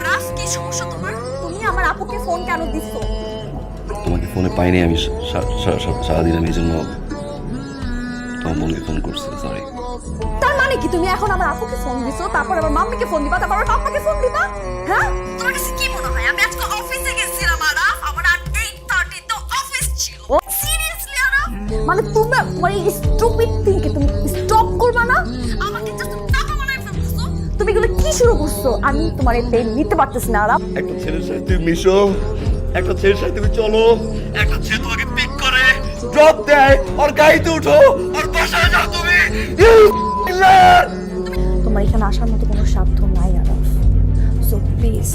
Rough, কি সমস্যা তোমার? তুমি আমার আপুকে ফোন কেন দিছো? তোমাকে ফোনে পাইনি আমি, সারাদিন আমি এই জন্য তোমার বোনকে ফোন করছি, সরি। তার মানে কি তুমি এখন আমার আপুকে ফোন দিছো, তারপর আবার মাম্মিকে ফোন দিবা, তারপর আবার পাপাকে ফোন দিবা? হ্যাঁ, তোমার কাছে কি মনে হয় আমি আজকে অফিসে গেছিলাম আরাফ, আমার আর 8:30 তো অফিস ছিল। সিরিয়াসলি আরাফ, মানে তুমি তোমার এই স্টুপিড থিংকে তুমি স্টপ করবা না? আমাকে জাস্ট টাকা বানায় ফেলছো। তুমি এগুলো কি শুরু করছো? আমি তোমার এই পেন নিতে পারতেছি না আরাফ। একটা ছেলের সাথে তুমি মিশো, একটা ছেলের সাথে তুমি চলো, একটা ছেলে তোমাকে পিক করে ড্রপ দেয়, আর গাড়িতে উঠো, আর বাসায় যাও তুমি। তোমার এখানে আসার মতো কোনো সাধ্য নাই আরাফ। সো প্লিজ,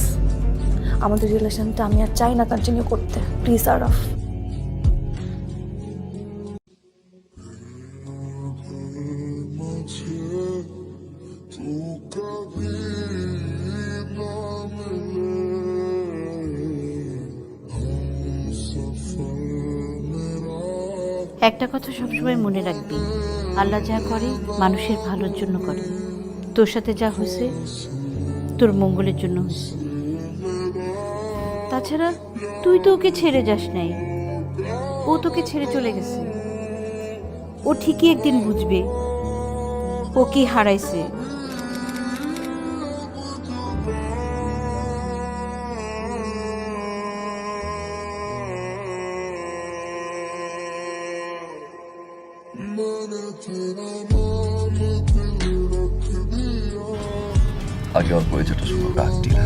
আমাদের রিলেশনটা আমি আর চাই না কন্টিনিউ করতে, প্লিজ আরাফ। একটা কথা সবসময় মনে রাখবি, আল্লাহ যা করে মানুষের ভালোর জন্য করে। তোর সাথে যা হয়েছে তোর মঙ্গলের জন্য হয়েছে। তাছাড়া তুই তো ওকে ছেড়ে যাস নাই, ও তোকে ছেড়ে চলে গেছে। ও ঠিকই একদিন বুঝবে ও কি হারাইছে। আগে ওর পরিচয়টা শুনো, কাকটিনা।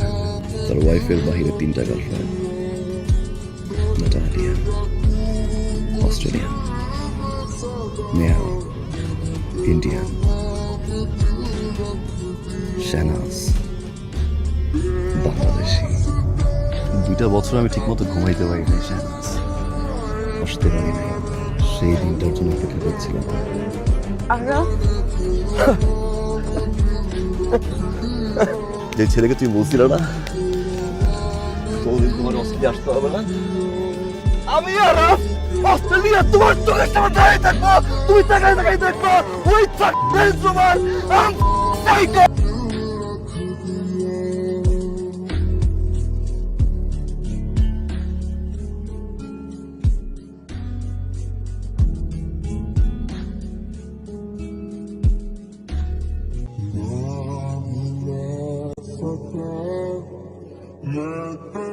তার ওয়াইফের বাহিরে 3টা girlfriend, Natalia, Australian, Neha, Indian, Shahnaz, Bangladeshi. 2টা বছর আমি ঠিকমতো ঘুমাইতে পারি নাই শাহনাজ, বসতে পারি নাই। সেই দিনটার জন্য অপেক্ষা করছিলাম। আরাফ, যে ছেলেকে তুমি বলছিল না কোনদিন তোমার অস্ট্রেলিয়া আসতে হবে না, আমি আর অস্ট্রেলিয়া তোমার চোখের সামনে দাঁড়িয়ে থাকবো, তুমি তাকায় তাকায় দেখবো ওই তোমার সাইকো। Let